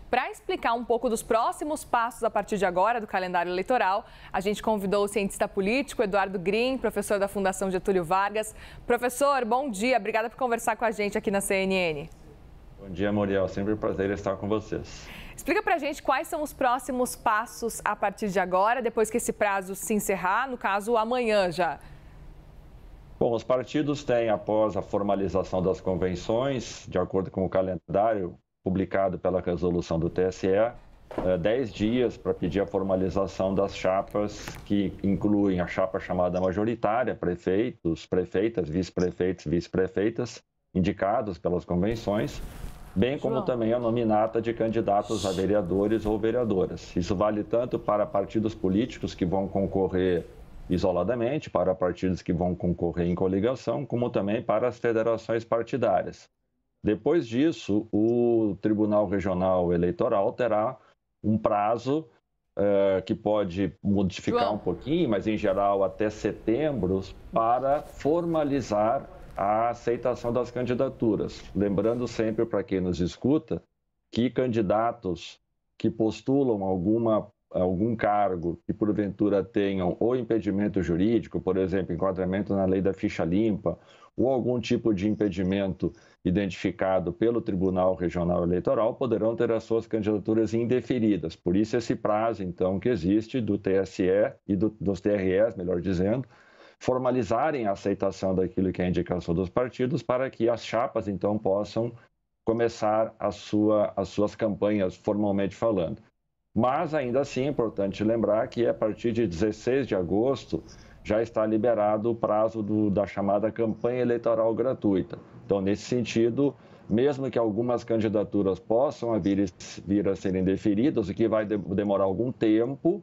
Para explicar um pouco dos próximos passos a partir de agora do calendário eleitoral, a gente convidou o cientista político Eduardo Green, professor da Fundação Getúlio Vargas. Professor, bom dia, obrigada por conversar com a gente aqui na CNN. Bom dia, Muriel, sempre um prazer estar com vocês. Explica para a gente quais são os próximos passos a partir de agora, depois que esse prazo se encerrar, no caso amanhã já. Bom, os partidos têm, após a formalização das convenções, de acordo com o calendário publicado pela resolução do TSE, 10 dias para pedir a formalização das chapas que incluem a chapa chamada majoritária, prefeitos, prefeitas, vice-prefeitos, vice-prefeitas, indicados pelas convenções, bem como também a nominata de candidatos a vereadores ou vereadoras. Isso vale tanto para partidos políticos que vão concorrer isoladamente, para partidos que vão concorrer em coligação, como também para as federações partidárias. Depois disso, o Tribunal Regional Eleitoral terá um prazo que pode modificar um pouquinho, mas em geral até setembro, para formalizar a aceitação das candidaturas. Lembrando sempre para quem nos escuta que candidatos que postulam algum cargo que porventura tenham ou impedimento jurídico, por exemplo, enquadramento na lei da ficha limpa, ou algum tipo de impedimento identificado pelo Tribunal Regional Eleitoral, poderão ter as suas candidaturas indeferidas. Por isso esse prazo, então, que existe do TSE e dos TREs, melhor dizendo, formalizarem a aceitação daquilo que é a indicação dos partidos para que as chapas, então, possam começar as suas campanhas, formalmente falando. Mas, ainda assim, é importante lembrar que a partir de 16 de agosto já está liberado o prazo da chamada campanha eleitoral gratuita. Então, nesse sentido, mesmo que algumas candidaturas possam vir a serem deferidas, o que vai demorar algum tempo,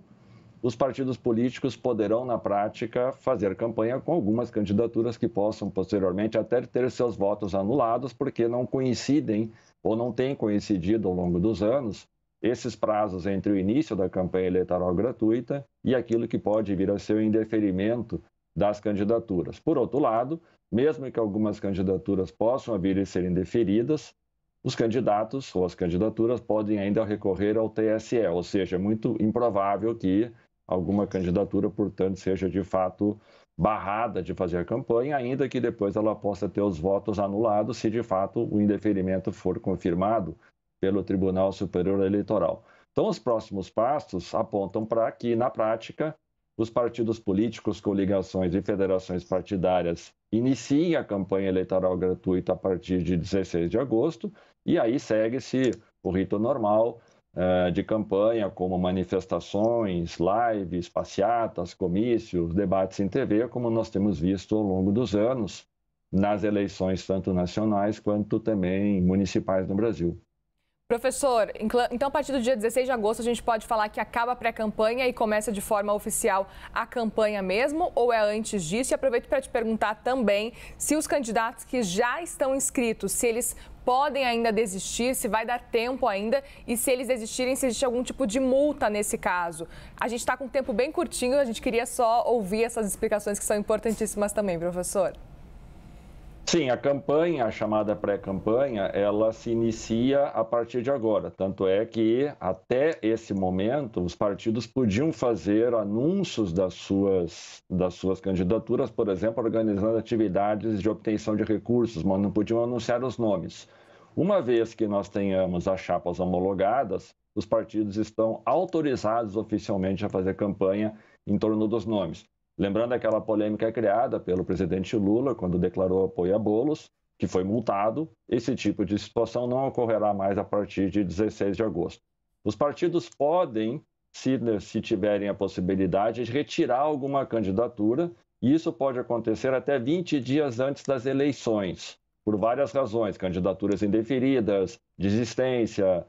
os partidos políticos poderão, na prática, fazer campanha com algumas candidaturas que possam, posteriormente, até ter seus votos anulados, porque não coincidem ou não têm coincidido ao longo dos anos esses prazos entre o início da campanha eleitoral gratuita e aquilo que pode vir a ser o indeferimento das candidaturas. Por outro lado, mesmo que algumas candidaturas possam vir a ser indeferidas, os candidatos ou as candidaturas podem ainda recorrer ao TSE, ou seja, é muito improvável que alguma candidatura, portanto, seja de fato barrada de fazer a campanha, ainda que depois ela possa ter os votos anulados se de fato o indeferimento for confirmado pelo Tribunal Superior Eleitoral. Então, os próximos passos apontam para que, na prática, os partidos políticos, coligações e federações partidárias iniciem a campanha eleitoral gratuita a partir de 16 de agosto e aí segue-se o rito normal de campanha, como manifestações, lives, passeatas, comícios, debates em TV, como nós temos visto ao longo dos anos nas eleições tanto nacionais quanto também municipais no Brasil. Professor, então a partir do dia 16 de agosto a gente pode falar que acaba a pré-campanha e começa de forma oficial a campanha mesmo, ou é antes disso? E aproveito para te perguntar também se os candidatos que já estão inscritos, se eles podem ainda desistir, se vai dar tempo ainda e se eles desistirem, se existe algum tipo de multa nesse caso. A gente está com um tempo bem curtinho, a gente queria só ouvir essas explicações que são importantíssimas também, professor. Sim, a campanha, a chamada pré-campanha, ela se inicia a partir de agora. Tanto é que, até esse momento, os partidos podiam fazer anúncios das suas candidaturas, por exemplo, organizando atividades de obtenção de recursos, mas não podiam anunciar os nomes. Uma vez que nós tenhamos as chapas homologadas, os partidos estão autorizados oficialmente a fazer campanha em torno dos nomes. Lembrando aquela polêmica criada pelo presidente Lula, quando declarou apoio a Boulos, que foi multado, esse tipo de situação não ocorrerá mais a partir de 16 de agosto. Os partidos podem, se tiverem a possibilidade, de retirar alguma candidatura, e isso pode acontecer até 20 dias antes das eleições, por várias razões, candidaturas indeferidas, desistência,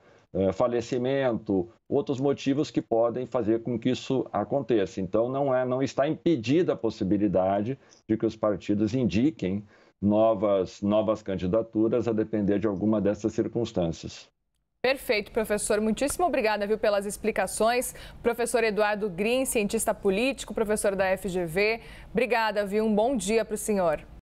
falecimento, outros motivos que podem fazer com que isso aconteça. Então, não está impedida a possibilidade de que os partidos indiquem novas candidaturas a depender de alguma dessas circunstâncias. Perfeito, professor. Muitíssimo obrigada, viu, pelas explicações. Professor Eduardo Green, cientista político, professor da FGV. Obrigada, viu? Um bom dia para o senhor.